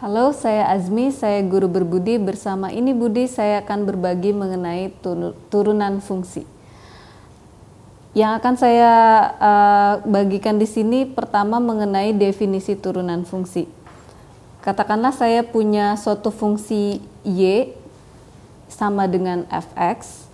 Halo, saya Azmi, saya guru berbudi. Bersama ini Budi, saya akan berbagi mengenai turunan fungsi. Yang akan saya bagikan di sini pertama mengenai definisi turunan fungsi. Katakanlah saya punya suatu fungsi y sama dengan fx.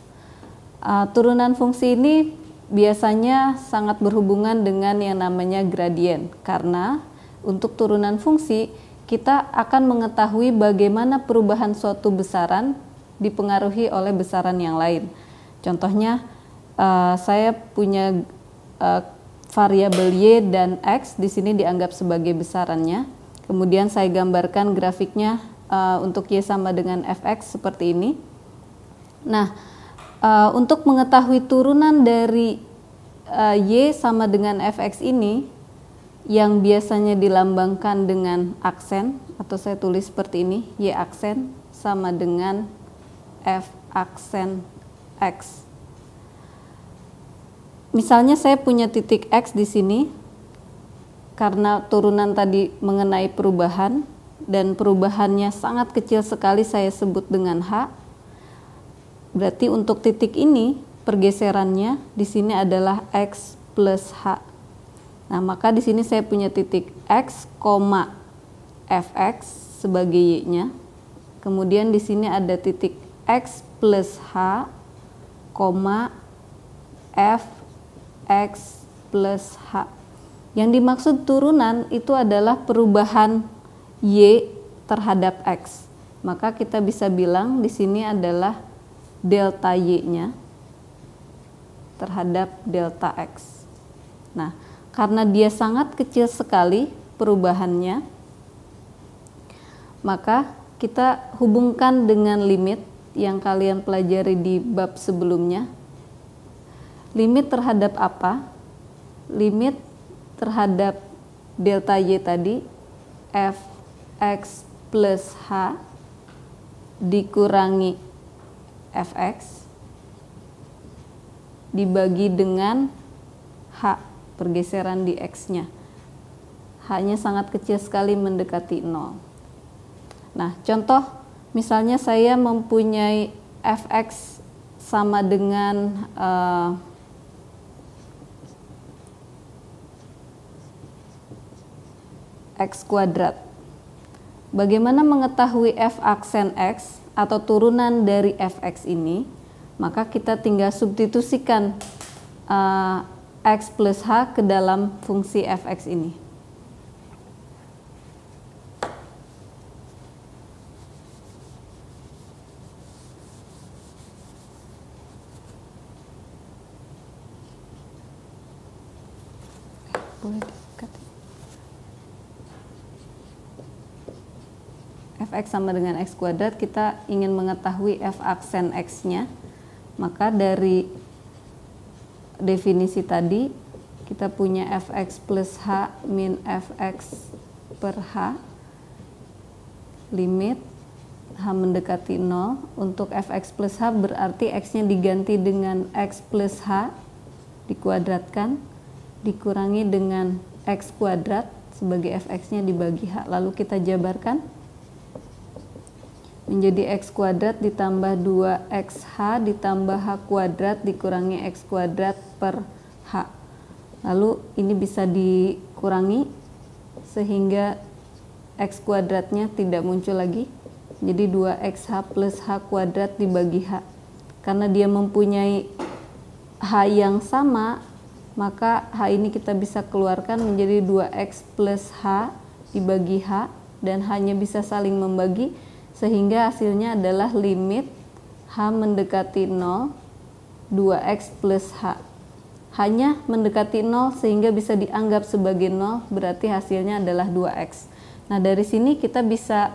Turunan fungsi ini biasanya sangat berhubungan dengan yang namanya gradien, karena untuk turunan fungsi kita akan mengetahui bagaimana perubahan suatu besaran dipengaruhi oleh besaran yang lain. Contohnya, saya punya variabel y dan x di sini dianggap sebagai besarannya. Kemudian saya gambarkan grafiknya untuk y sama dengan fx seperti ini. Nah, untuk mengetahui turunan dari y sama dengan fx ini, yang biasanya dilambangkan dengan aksen, atau saya tulis seperti ini, y aksen sama dengan f aksen x. Misalnya saya punya titik x di sini, karena turunan tadi mengenai perubahan, dan perubahannya sangat kecil sekali, saya sebut dengan h. Berarti untuk titik ini, pergeserannya di sini adalah x plus h. Nah, maka di sini saya punya titik x, fx sebagai y-nya. Kemudian di sini ada titik x plus h, fx plus h. Yang dimaksud turunan itu adalah perubahan y terhadap x. Maka kita bisa bilang di sini adalah delta y-nya terhadap delta x. Nah, karena dia sangat kecil sekali perubahannya, maka kita hubungkan dengan limit yang kalian pelajari di bab sebelumnya. Limit terhadap apa? Limit terhadap delta y tadi, fx plus h dikurangi fx dibagi dengan h, pergeseran di x-nya. H-nya sangat kecil sekali, mendekati 0. Nah, contoh misalnya saya mempunyai fx sama dengan x kuadrat. Bagaimana mengetahui f aksen x atau turunan dari fx ini? Maka kita tinggal substitusikan x plus h ke dalam fungsi fx ini. Boleh dekat. Fx sama dengan x kuadrat, kita ingin mengetahui f aksen x-nya. Maka dari definisi tadi kita punya fx plus h min fx per h, limit h mendekati 0. Untuk fx plus h berarti x-nya diganti dengan x plus h dikuadratkan dikurangi dengan x kuadrat sebagai fx-nya dibagi h, lalu kita jabarkan menjadi x kuadrat ditambah 2xh ditambah h kuadrat dikurangi x kuadrat per h. Lalu ini bisa dikurangi sehingga x kuadratnya tidak muncul lagi. Jadi 2xh plus h kuadrat dibagi h. Karena dia mempunyai h yang sama, maka h ini kita bisa keluarkan menjadi 2x plus h dibagi h, dan h-nya bisa saling membagi, sehingga hasilnya adalah limit h mendekati 0, 2x plus h. H-nya mendekati 0 sehingga bisa dianggap sebagai 0, berarti hasilnya adalah 2x. Nah, dari sini kita bisa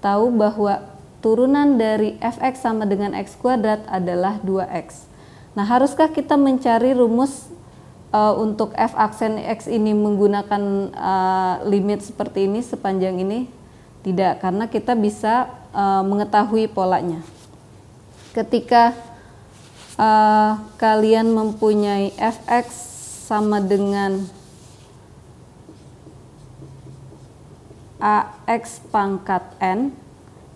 tahu bahwa turunan dari fx sama dengan x kuadrat adalah 2x. Nah, haruskah kita mencari rumus untuk f aksen x ini menggunakan limit seperti ini, sepanjang ini? Tidak, karena kita bisa mengetahui polanya. Ketika kalian mempunyai fx sama dengan AX pangkat N.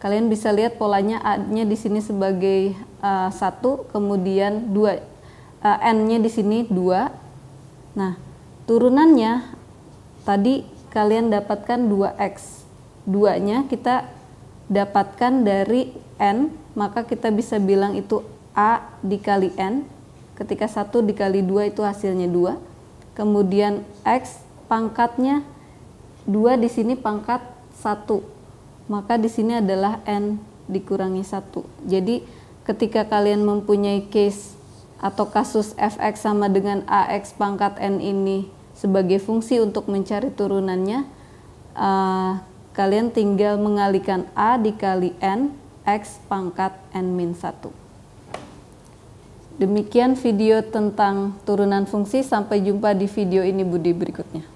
Kalian bisa lihat polanya A-nya di sini sebagai 1, kemudian 2, N-nya di sini 2. Nah, turunannya tadi kalian dapatkan 2X. 2-nya kita dapatkan dari N, maka kita bisa bilang itu A dikali N. Ketika 1 dikali 2 itu hasilnya 2. Kemudian X pangkatnya 2, di sini pangkat 1. Maka di sini adalah N dikurangi 1. Jadi ketika kalian mempunyai case atau kasus fx sama dengan AX pangkat N ini sebagai fungsi untuk mencari turunannya, kalian tinggal mengalihkan A dikali N X pangkat N-1. Demikian video tentang turunan fungsi. Sampai jumpa di video ini Budi berikutnya.